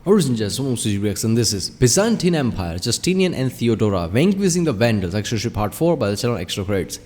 Original reaction. This is Byzantine Empire, Justinian and Theodora, Vanquishing the Vandals, Extra Part 4 by the channel Extra Credits.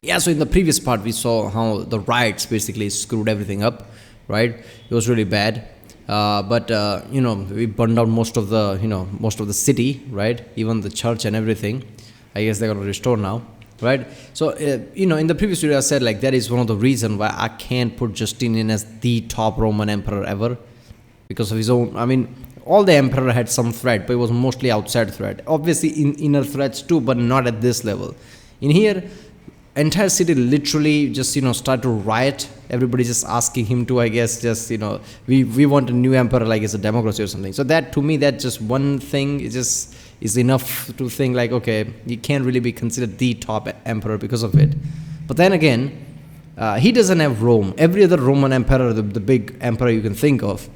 Yeah, so in the previous part we saw how the riots basically screwed everything up, right? It was really bad. But we burned down most of the city, right? Even the church and everything. I guess they're going to restore now, right? So, in the previous video I said like that is one of the reasons why I can't put Justinian as the top Roman emperor ever. Because of his own, all the emperor had some threat, but it was mostly outside threat. Obviously inner threats too, but not at this level. In here, entire city literally just start to riot. Everybody just asking him to, I guess, just we want a new emperor, like it's a democracy or something. So that, to me, that just one thing is enough to think like, okay, he can't really be considered the top emperor because of it. But then again, he doesn't have Rome. Every other Roman emperor, the big emperor you can think of,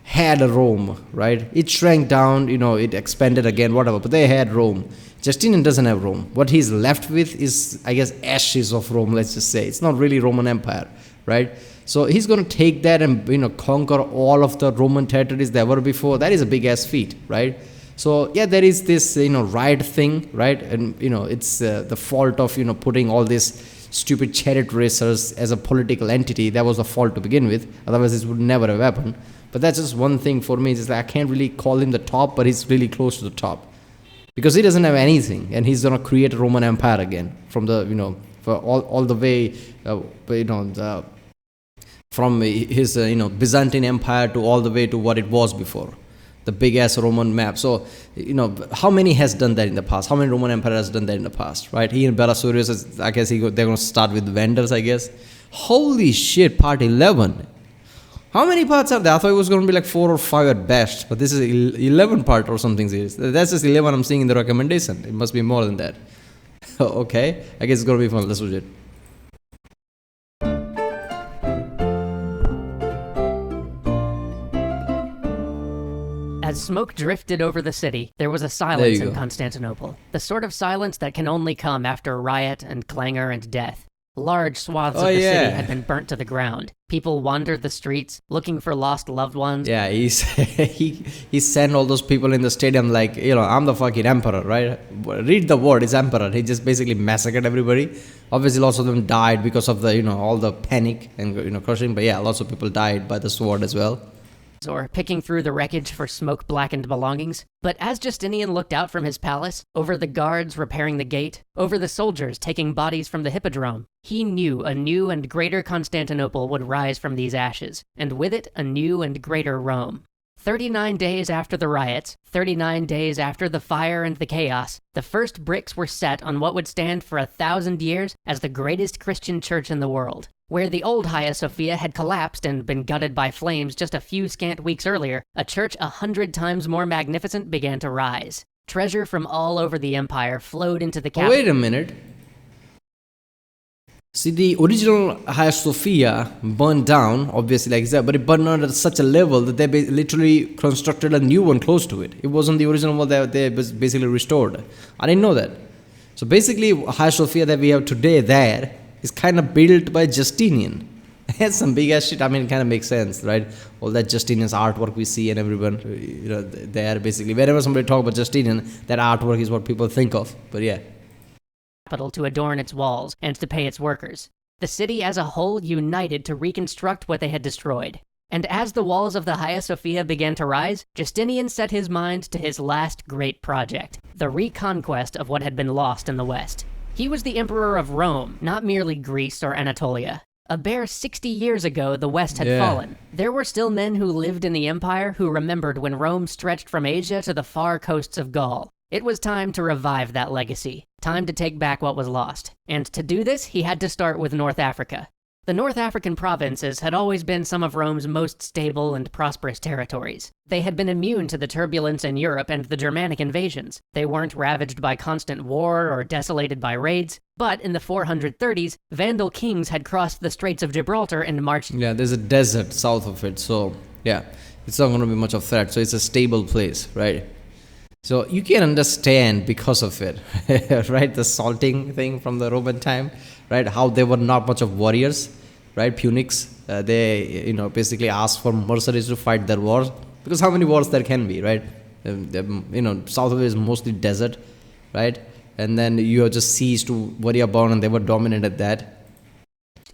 had a Rome, right? It shrank down, it expanded again, whatever, but they had Rome. Justinian doesn't have Rome. What he's left with is, I guess, ashes of Rome, let's just say. It's not really Roman Empire, right? So he's going to take that and, conquer all of the Roman territories there were before. That is a big-ass feat, right? So, yeah, there is this, riot thing, right? And, it's the fault of, putting all these stupid chariot racers as a political entity. That was the fault to begin with. Otherwise, this would never have happened. But that's just one thing for me. It's like I can't really call him the top, but he's really close to the top. Because he doesn't have anything, and he's going to create a Roman Empire again from the, for all the way, from his, Byzantine Empire to all the way to what it was before. The big-ass Roman map. So, how many has done that in the past? How many Roman Empire has done that in the past, right? He and Belisarius, I guess they're going to start with the Vandals, I guess. Holy shit, part 11. How many parts are there? I thought it was going to be like 4 or 5 at best, but this is 11 part or something serious. That's just 11 I'm seeing in the recommendation. It must be more than that. Okay, I guess it's going to be fun. Let's watch it. As smoke drifted over the city, there was a silence in Constantinople. The sort of silence that can only come after riot and clangor and death. Large swaths of the city had been burnt to the ground. People wandered the streets, looking for lost loved ones. Yeah, he sent all those people in the stadium like, I'm the fucking emperor, right? Read the word, it's emperor. He just basically massacred everybody. Obviously, lots of them died because of the, all the panic and, crushing. But yeah, lots of people died by the sword as well. Or picking through the wreckage for smoke-blackened belongings. But as Justinian looked out from his palace, over the guards repairing the gate, over the soldiers taking bodies from the hippodrome, he knew a new and greater Constantinople would rise from these ashes, and with it a new and greater Rome. 39 days after the riots, 39 days after the fire and the chaos, the first bricks were set on what would stand for 1,000 years as the greatest Christian church in the world. Where the old Hagia Sophia had collapsed and been gutted by flames just a few scant weeks earlier, a church 100 times more magnificent began to rise. Treasure from all over the empire flowed into the capital. Wait a minute. See, the original Hagia Sophia burned down, obviously like that, but it burned down at such a level that they literally constructed a new one close to it. It wasn't the original one that they basically restored. I didn't know that. So basically, Hagia Sophia that we have today there is kind of built by Justinian. It's some big ass shit. It kind of makes sense, right? All that Justinian's artwork we see and everyone, there basically. Whenever somebody talk about Justinian, that artwork is what people think of. But yeah. To adorn its walls and to pay its workers. The city as a whole united to reconstruct what they had destroyed. And as the walls of the Hagia Sophia began to rise, Justinian set his mind to his last great project, the reconquest of what had been lost in the West. He was the emperor of Rome, not merely Greece or Anatolia. A bare 60 years ago, the West had fallen. There were still men who lived in the empire who remembered when Rome stretched from Asia to the far coasts of Gaul. It was time to revive that legacy, time to take back what was lost. And to do this, he had to start with North Africa. The North African provinces had always been some of Rome's most stable and prosperous territories. They had been immune to the turbulence in Europe and the Germanic invasions. They weren't ravaged by constant war or desolated by raids. But in the 430s, Vandal kings had crossed the Straits of Gibraltar and marched... Yeah, there's a desert south of it, so yeah, it's not going to be much of threat. So it's a stable place, right? So you can understand because of it, right? The salting thing from the Roman time, right? How they were not much of warriors, right? Punics, they, basically asked for mercenaries to fight their wars. Because how many wars there can be, right? South of it is mostly desert, right? And then you have just siege to where you're born, and they were dominant at that.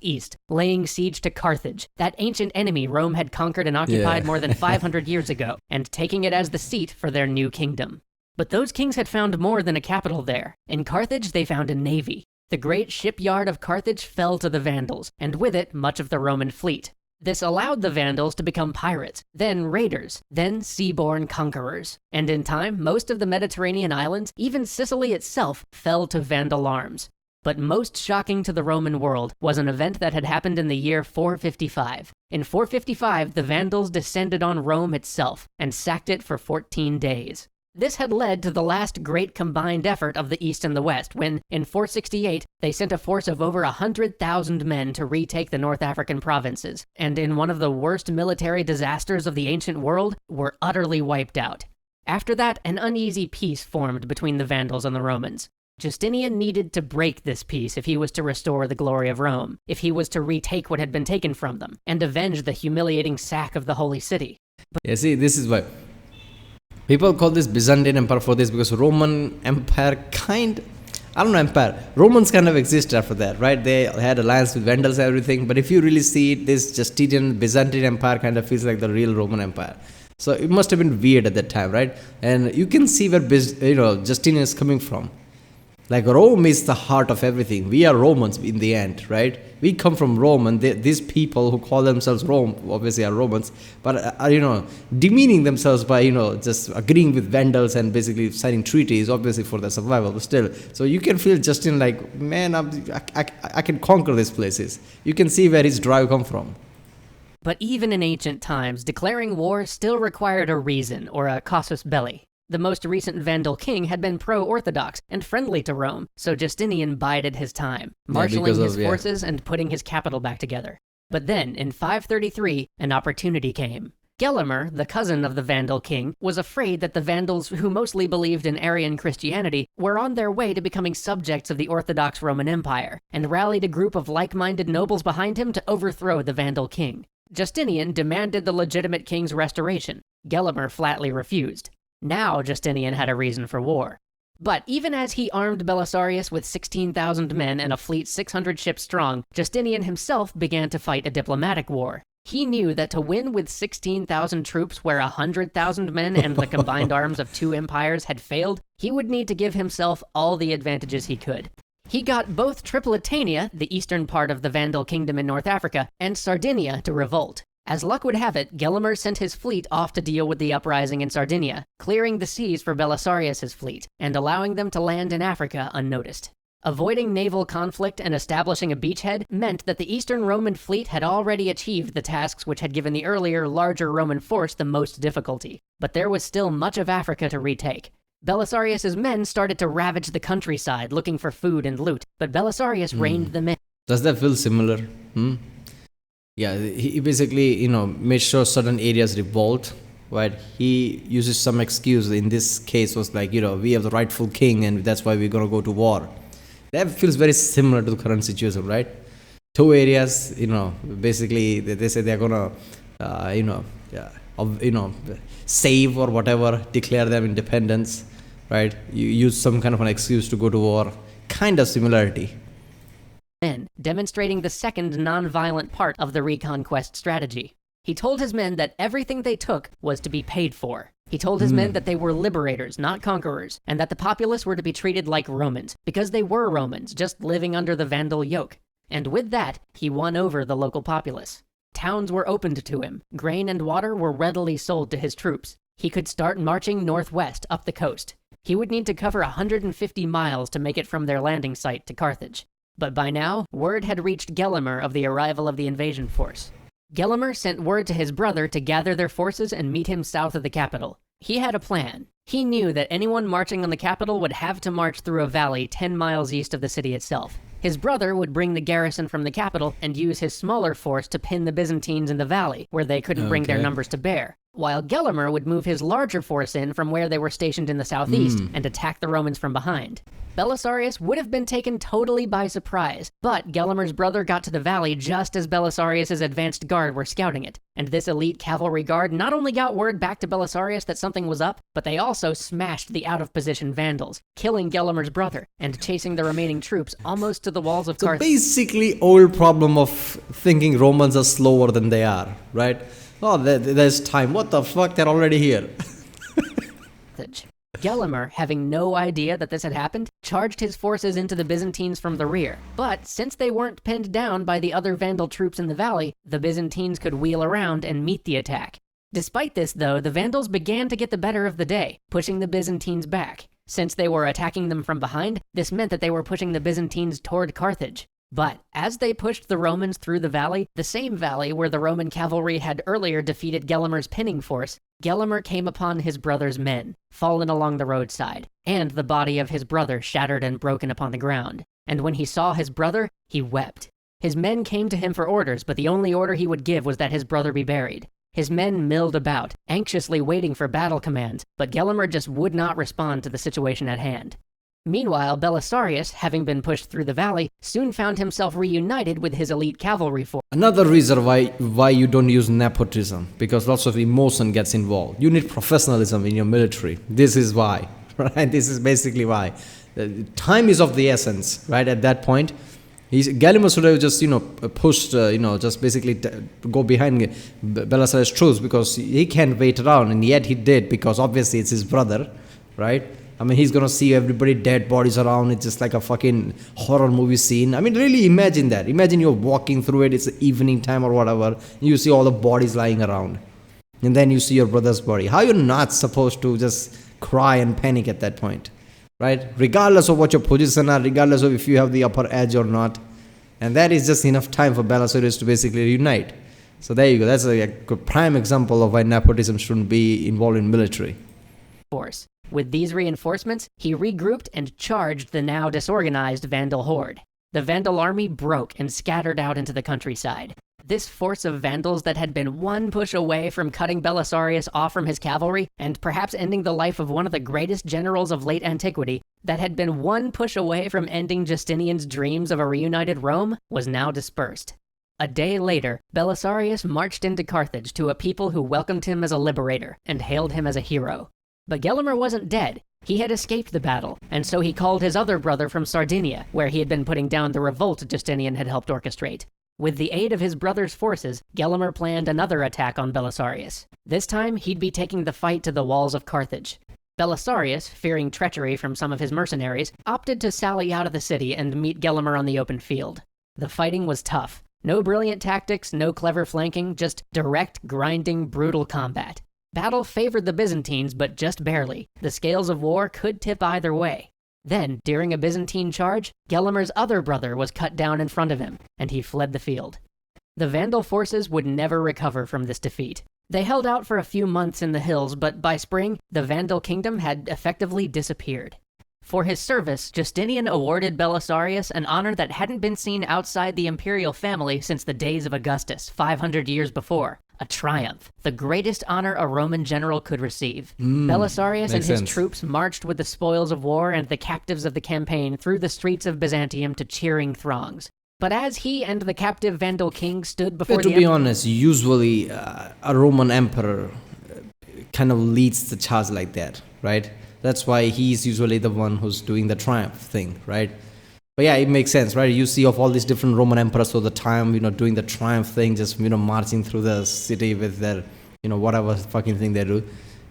East, laying siege to Carthage, that ancient enemy Rome had conquered and occupied more than 500 years ago, and taking it as the seat for their new kingdom. But those kings had found more than a capital there. In Carthage, they found a navy. The great shipyard of Carthage fell to the Vandals, and with it, much of the Roman fleet. This allowed the Vandals to become pirates, then raiders, then seaborne conquerors. And in time, most of the Mediterranean islands, even Sicily itself, fell to Vandal arms. But most shocking to the Roman world was an event that had happened in the year 455. In 455, the Vandals descended on Rome itself and sacked it for 14 days. This had led to the last great combined effort of the East and the West when, in 468, they sent a force of over 100,000 men to retake the North African provinces, and in one of the worst military disasters of the ancient world, were utterly wiped out. After that, an uneasy peace formed between the Vandals and the Romans. Justinian needed to break this peace if he was to restore the glory of Rome, if he was to retake what had been taken from them, and avenge the humiliating sack of the Holy City. This is why people call this Byzantine Empire for this, because Roman Empire Romans kind of exist after that, right? They had alliance with Vandals and everything, but if you really see it, this Justinian Byzantine Empire kind of feels like the real Roman Empire. So it must have been weird at that time, right? And you can see where Justinian is coming from. Like Rome is the heart of everything. We are Romans in the end, right? We come from Rome, and these people who call themselves Rome obviously are Romans, but are demeaning themselves by just agreeing with Vandals and basically signing treaties, obviously for their survival. But still, so you can feel Justin like, man, I can conquer these places. You can see where his drive come from. But even in ancient times, declaring war still required a reason, or a casus belli. The most recent Vandal king had been pro-Orthodox and friendly to Rome, so Justinian bided his time, marshalling his forces and putting his capital back together. But then, in 533, an opportunity came. Gelimer, the cousin of the Vandal king, was afraid that the Vandals, who mostly believed in Arian Christianity, were on their way to becoming subjects of the Orthodox Roman Empire, and rallied a group of like-minded nobles behind him to overthrow the Vandal king. Justinian demanded the legitimate king's restoration. Gelimer flatly refused. Now Justinian had a reason for war. But even as he armed Belisarius with 16,000 men and a fleet 600 ships strong, Justinian himself began to fight a diplomatic war. He knew that to win with 16,000 troops where 100,000 men and the combined arms of two empires had failed, he would need to give himself all the advantages he could. He got both Tripolitania, the eastern part of the Vandal kingdom in North Africa, and Sardinia to revolt. As luck would have it, Gelimer sent his fleet off to deal with the uprising in Sardinia, clearing the seas for Belisarius' fleet, and allowing them to land in Africa unnoticed. Avoiding naval conflict and establishing a beachhead meant that the Eastern Roman fleet had already achieved the tasks which had given the earlier, larger Roman force the most difficulty. But there was still much of Africa to retake. Belisarius' men started to ravage the countryside looking for food and loot, but Belisarius reined them in. Does that feel similar? Yeah, he basically, made sure certain areas revolt, right? He uses some excuse. In this case was like, we have the rightful king and that's why we're going to go to war. That feels very similar to the current situation, right? Two areas, basically they say they're going to, save or whatever, declare them independence, right? You use some kind of an excuse to go to war. Kind of similarity. Demonstrating the second non-violent part of the reconquest strategy. He told his men that everything they took was to be paid for. He told his men that they were liberators, not conquerors, and that the populace were to be treated like Romans, because they were Romans, just living under the Vandal yoke. And with that, he won over the local populace. Towns were opened to him, grain and water were readily sold to his troops. He could start marching northwest up the coast. He would need to cover 150 miles to make it from their landing site to Carthage. But by now, word had reached Gelimer of the arrival of the invasion force. Gelimer sent word to his brother to gather their forces and meet him south of the capital. He had a plan. He knew that anyone marching on the capital would have to march through a valley 10 miles east of the city itself. His brother would bring the garrison from the capital and use his smaller force to pin the Byzantines in the valley, where they couldn't bring their numbers to bear, while Gelimer would move his larger force in from where they were stationed in the southeast and attack the Romans from behind. Belisarius would have been taken totally by surprise, but Gelimer's brother got to the valley just as Belisarius' advanced guard were scouting it, and this elite cavalry guard not only got word back to Belisarius that something was up, but they also smashed the out-of-position Vandals, killing Gelimer's brother, and chasing the remaining troops almost to the walls of Carthage. So basically, old problem of thinking Romans are slower than they are, right? Oh, there's time. What the fuck? They're already here. Gelimer, having no idea that this had happened, charged his forces into the Byzantines from the rear. But since they weren't pinned down by the other Vandal troops in the valley, the Byzantines could wheel around and meet the attack. Despite this, though, the Vandals began to get the better of the day, pushing the Byzantines back. Since they were attacking them from behind, this meant that they were pushing the Byzantines toward Carthage. But as they pushed the Romans through the valley, the same valley where the Roman cavalry had earlier defeated Gelimer's pinning force, Gelimer came upon his brother's men, fallen along the roadside, and the body of his brother shattered and broken upon the ground. And when he saw his brother, he wept. His men came to him for orders, but the only order he would give was that his brother be buried. His men milled about, anxiously waiting for battle commands, but Gelimer just would not respond to the situation at hand. Meanwhile, Belisarius, having been pushed through the valley, soon found himself reunited with his elite cavalry force. Another reason why you don't use nepotism, because lots of emotion gets involved. You need professionalism in your military. This is why, right? This is basically why. Time is of the essence, right? At that point, Gelimer should have just, pushed, just basically go behind Belisarius' troops because he can't wait around, and yet he did because obviously it's his brother, right? I mean, he's gonna see everybody dead bodies around. It's just like a fucking horror movie scene. I mean, really imagine that. Imagine you're walking through it. It's evening time or whatever. You see all the bodies lying around. And then you see your brother's body. How you're not supposed to just cry and panic at that point, right? Regardless of what your position are, regardless of if you have the upper edge or not. And that is just enough time for Belisarius to basically reunite. So there you go. That's a prime example of why nepotism shouldn't be involved in military. Force. With these reinforcements, he regrouped and charged the now disorganized Vandal horde. The Vandal army broke and scattered out into the countryside. This force of Vandals that had been one push away from cutting Belisarius off from his cavalry, and perhaps ending the life of one of the greatest generals of late antiquity, that had been one push away from ending Justinian's dreams of a reunited Rome, was now dispersed. A day later, Belisarius marched into Carthage to a people who welcomed him as a liberator and hailed him as a hero. But Gelimer wasn't dead. He had escaped the battle, and so he called his other brother from Sardinia, where he had been putting down the revolt Justinian had helped orchestrate. With the aid of his brother's forces, Gelimer planned another attack on Belisarius. This time, he'd be taking the fight to the walls of Carthage. Belisarius, fearing treachery from some of his mercenaries, opted to sally out of the city and meet Gelimer on the open field. The fighting was tough. No brilliant tactics, no clever flanking, just direct, grinding, brutal combat. Battle favored the Byzantines, but just barely. The scales of war could tip either way. Then, during a Byzantine charge, Gelimer's other brother was cut down in front of him, and he fled the field. The Vandal forces would never recover from this defeat. They held out for a few months in the hills, but by spring, the Vandal kingdom had effectively disappeared. For his service, Justinian awarded Belisarius an honor that hadn't been seen outside the imperial family since the days of Augustus, 500 years before. A triumph, the greatest honor a Roman general could receive. Belisarius and his troops marched with the spoils of war and the captives of the campaign through the streets of Byzantium to cheering throngs. But as he and the captive Vandal king stood before to be honest, usually a Roman emperor kind of leads the charge like that, right? That's why he's usually the one who's doing the triumph thing, right? But yeah, it makes sense, right? You see of all these different Roman emperors all the time, doing the triumph thing, just, marching through the city with their, whatever fucking thing they do.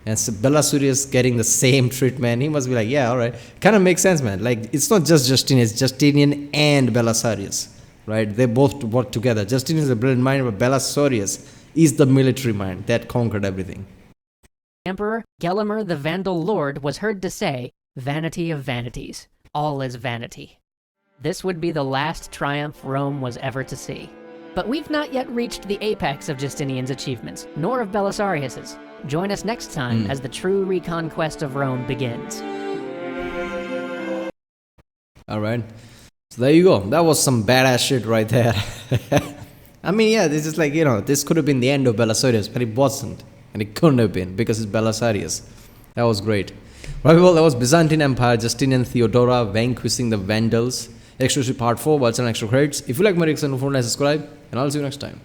And so Belisarius getting the same treatment, he must be like, yeah, all right. Kind of makes sense, man. Like, it's not just Justinian, it's Justinian and Belisarius, right? They both work together. Justinian is a brilliant mind, but Belisarius is the military mind that conquered everything. Emperor Gelimer the Vandal Lord was heard to say, "Vanity of vanities, all is vanity." This would be the last triumph Rome was ever to see. But we've not yet reached the apex of Justinian's achievements, nor of Belisarius's. Join us next time as the true reconquest of Rome begins. Alright, so there you go. That was some badass shit right there. I mean, yeah, this is like, this could have been the end of Belisarius, but it wasn't. And it couldn't have been because it's Belisarius. That was great. Right, well, that was Byzantine Empire, Justinian and Theodora, Vanquishing the Vandals. Extra Part 4, watch on extra credits. If you like my reaction, don't forget to subscribe, and I'll see you next time.